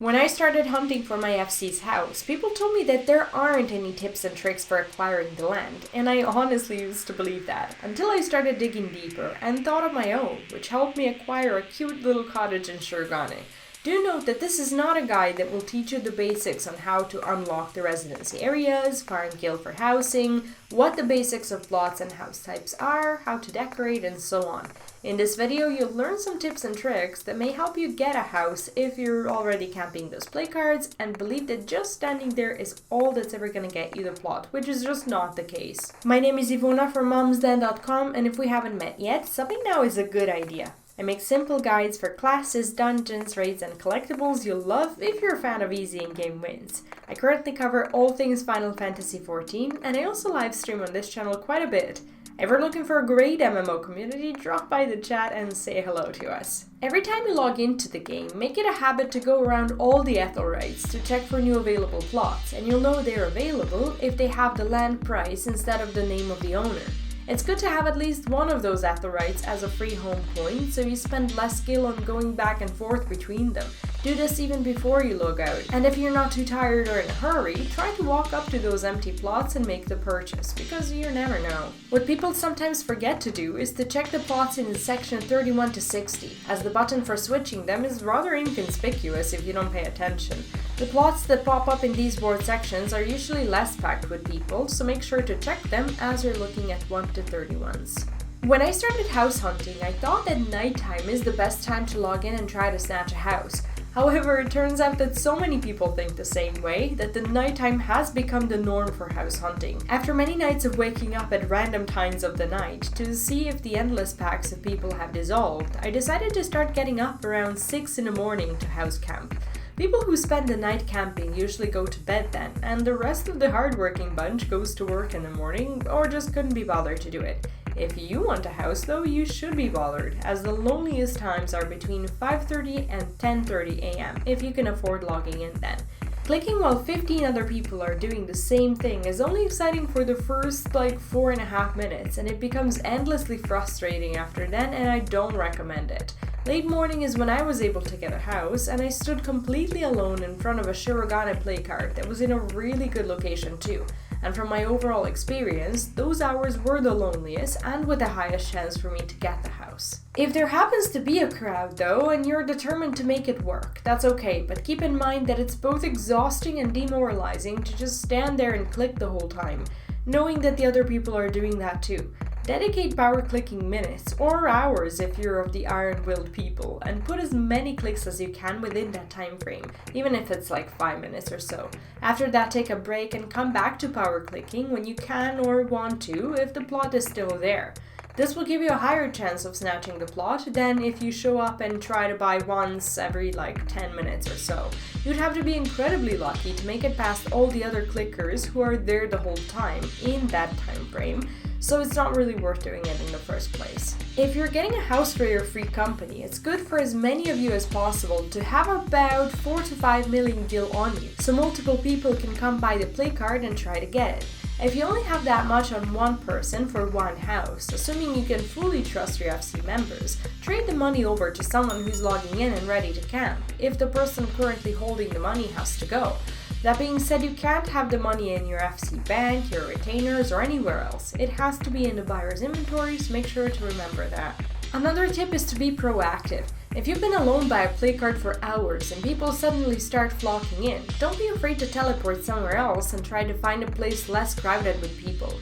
When I started hunting for my FC's house, people told me that there aren't any tips and tricks for acquiring the land, and I honestly used to believe that, until I started digging deeper and thought of my own, which helped me acquire a cute little cottage in Shergane. Do note that this is not a guide that will teach you the basics on how to unlock the residency areas, fire and kill for housing, what the basics of plots and house types are, how to decorate, and so on. In this video, you'll learn some tips and tricks that may help you get a house if you're already camping those playcards and believe that just standing there is all that's ever gonna get you the plot, which is just not the case. My name is Ivona from momsden.com, and if we haven't met yet, subbing now is a good idea. I make simple guides for classes, dungeons, raids, and collectibles you'll love if you're a fan of easy in-game wins. I currently cover all things Final Fantasy XIV, and I also live stream on this channel quite a bit. If you're looking for a great MMO community, drop by the chat and say hello to us. Every time you log into the game, make it a habit to go around all the Ethelrites to check for new available plots, and you'll know they're available if they have the land price instead of the name of the owner. It's good to have at least one of those Ethelrites as a free home point, so you spend less skill on going back and forth between them. Do this even before you log out. And if you're not too tired or in a hurry, try to walk up to those empty plots and make the purchase, because you never know. What people sometimes forget to do is to check the plots in section 31 to 60, as the button for switching them is rather inconspicuous if you don't pay attention. The plots that pop up in these board sections are usually less packed with people, so make sure to check them as you're looking at 1 to 31s. When I started house hunting, I thought that nighttime is the best time to log in and try to snatch a house. However, it turns out that so many people think the same way that the nighttime has become the norm for house hunting. After many nights of waking up at random times of the night to see if the endless packs of people have dissolved, I decided to start getting up around 6 in the morning to house camp. People who spend the night camping usually go to bed then, and the rest of the hardworking bunch goes to work in the morning or just couldn't be bothered to do it. If you want a house though, you should be bothered, as the loneliest times are between 5:30 and 10:30 am, if you can afford logging in then. Clicking while 15 other people are doing the same thing is only exciting for the first 4.5 minutes, and it becomes endlessly frustrating after then, and I don't recommend it. Late morning is when I was able to get a house, and I stood completely alone in front of a Shirogane playcard that was in a really good location too. And from my overall experience, those hours were the loneliest and with the highest chance for me to get the house. If there happens to be a crowd though, and you're determined to make it work, that's okay, but keep in mind that it's both exhausting and demoralizing to just stand there and click the whole time, knowing that the other people are doing that too. Dedicate power clicking minutes or hours if you're of the iron-willed people, and put as many clicks as you can within that time frame, even if it's 5 minutes or so. After that, take a break and come back to power clicking when you can or want to if the plot is still there. This will give you a higher chance of snatching the plot than if you show up and try to buy once every 10 minutes or so. You'd have to be incredibly lucky to make it past all the other clickers who are there the whole time in that time frame, so it's not really worth doing it in the first place. If you're getting a house for your free company, it's good for as many of you as possible to have about 4 to 5 million gil on you, so multiple people can come buy the play card and try to get it. If you only have that much on one person for one house, assuming you can fully trust your FC members, trade the money over to someone who's logging in and ready to camp, if the person currently holding the money has to go. That being said, you can't have the money in your FC bank, your retainers, or anywhere else. It has to be in the buyer's inventory, so make sure to remember that. Another tip is to be proactive. If you've been alone by a playcard for hours and people suddenly start flocking in, don't be afraid to teleport somewhere else and try to find a place less crowded with people.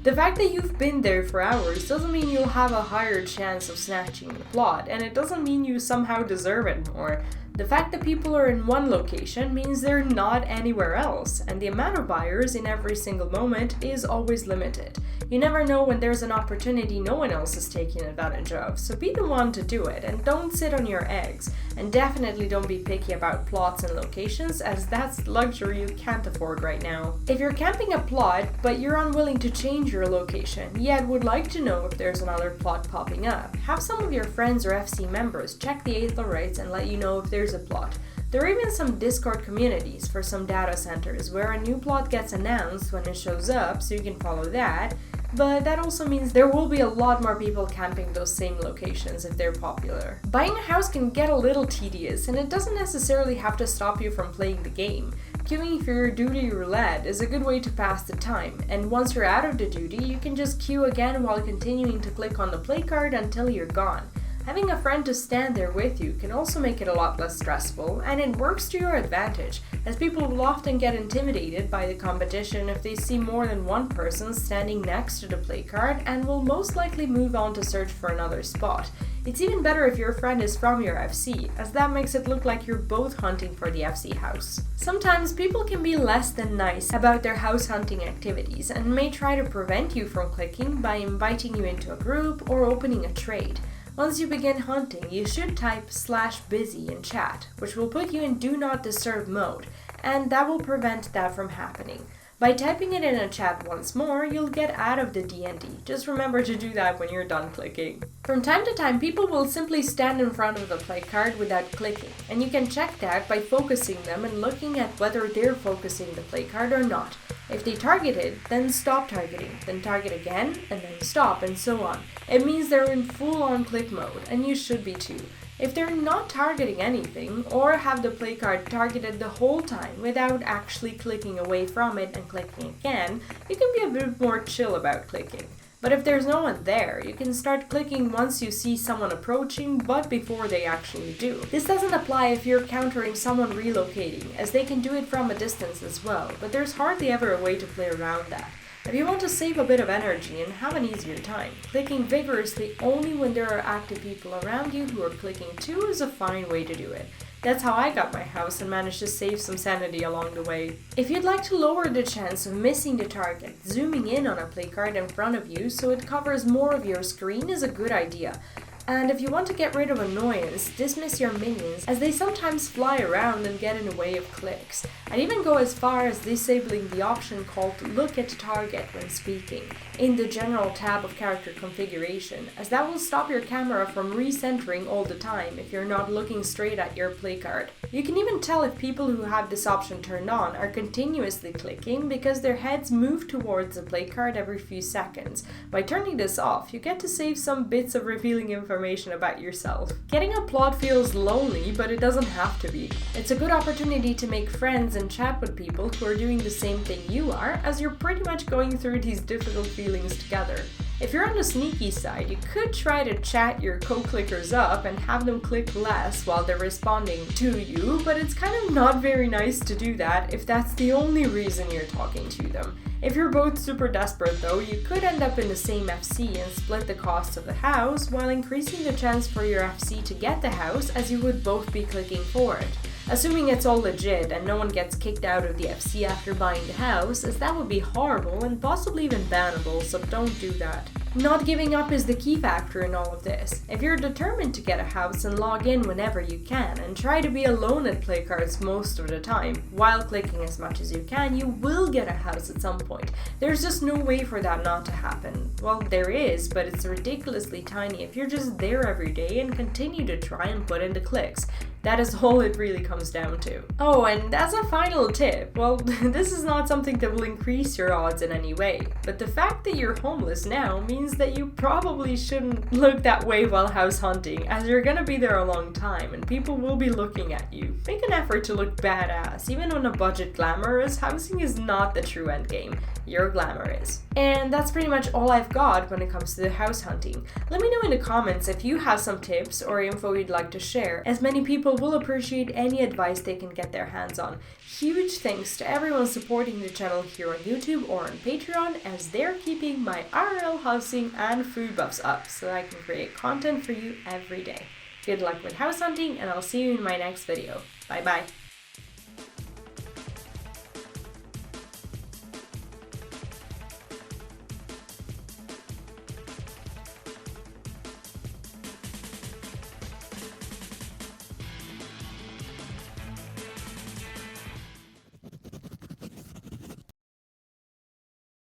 The fact that you've been there for hours doesn't mean you'll have a higher chance of snatching the plot, and it doesn't mean you somehow deserve it more. The fact that people are in one location means they're not anywhere else, and the amount of buyers in every single moment is always limited. You never know when there's an opportunity no one else is taking advantage of, so be the one to do it and don't sit on your eggs. And definitely don't be picky about plots and locations, as that's luxury you can't afford right now. If you're camping a plot but you're unwilling to change your location, yet would like to know if there's another plot popping up, have some of your friends or FC members check the Ethelrites and let you know if there's a plot. There are even some Discord communities for some data centers where a new plot gets announced when it shows up, so you can follow that. but that also means there will be a lot more people camping those same locations if they're popular. Buying a house can get a little tedious, and it doesn't necessarily have to stop you from playing the game. Queuing for your duty roulette is a good way to pass the time, and once you're out of the duty, you can just queue again while continuing to click on the play card until you're gone. Having a friend to stand there with you can also make it a lot less stressful, and it works to your advantage, as people will often get intimidated by the competition if they see more than one person standing next to the play card and will most likely move on to search for another spot. It's even better if your friend is from your FC, as that makes it look like you're both hunting for the FC house. Sometimes people can be less than nice about their house hunting activities and may try to prevent you from clicking by inviting you into a group or opening a trade. Once you begin hunting, you should type /busy in chat, which will put you in do not disturb mode, and that will prevent that from happening. By typing it in a chat once more, you'll get out of the D&D. Just remember to do that when you're done clicking. From time to time, people will simply stand in front of the play card without clicking, and you can check that by focusing them and looking at whether they're focusing the play card or not. If they target it, then stop targeting, then target again, and then stop, and so on. It means they're in full-on click mode, and you should be too. If they're not targeting anything, or have the play card targeted the whole time without actually clicking away from it and clicking again, you can be a bit more chill about clicking. But if there's no one there, you can start clicking once you see someone approaching, but before they actually do. This doesn't apply if you're countering someone relocating, as they can do it from a distance as well, but there's hardly ever a way to play around that. If you want to save a bit of energy and have an easier time, clicking vigorously only when there are active people around you who are clicking too is a fine way to do it. That's how I got my house and managed to save some sanity along the way. If you'd like to lower the chance of missing the target, zooming in on a play card in front of you so it covers more of your screen is a good idea. And if you want to get rid of annoyance, dismiss your minions, as they sometimes fly around and get in the way of clicks. I'd even go as far as disabling the option called Look at Target when speaking in the General tab of Character Configuration, as that will stop your camera from recentering all the time if you're not looking straight at your play card. You can even tell if people who have this option turned on are continuously clicking because their heads move towards the play card every few seconds. By turning this off, you get to save some bits of revealing information about yourself. Getting a plot feels lonely, but it doesn't have to be. It's a good opportunity to make friends and chat with people who are doing the same thing you are, as you're pretty much going through these difficult feelings together. If you're on the sneaky side, you could try to chat your co-clickers up and have them click less while they're responding to you, but it's kind of not very nice to do that if that's the only reason you're talking to them. If you're both super desperate though, you could end up in the same FC and split the cost of the house while increasing the chance for your FC to get the house, as you would both be clicking for it. Assuming it's all legit and no one gets kicked out of the FC after buying the house, as that would be horrible and possibly even bannable, so don't do that. Not giving up is the key factor in all of this. If you're determined to get a house and log in whenever you can and try to be alone at play cards most of the time, while clicking as much as you can, you will get a house at some point. There's just no way for that not to happen. Well, there is, but it's ridiculously tiny if you're just there every day and continue to try and put in the clicks. That is all it really comes down to. Oh, and as a final tip, well, this is not something that will increase your odds in any way, but the fact that you're homeless now means that you probably shouldn't look that way while house hunting, as you're gonna be there a long time and people will be looking at you. Make an effort to look badass. Even on a budget glamour, as housing is not the true endgame. Your glamour is. And that's pretty much all I've got when it comes to the house hunting. Let me know in the comments if you have some tips or info you'd like to share, as many people will appreciate any advice they can get their hands on. Huge thanks to everyone supporting the channel here on YouTube or on Patreon, as they're keeping my IRL housing and food buffs up so that I can create content for you every day. Good luck with house hunting, and I'll see you in my next video. Bye bye.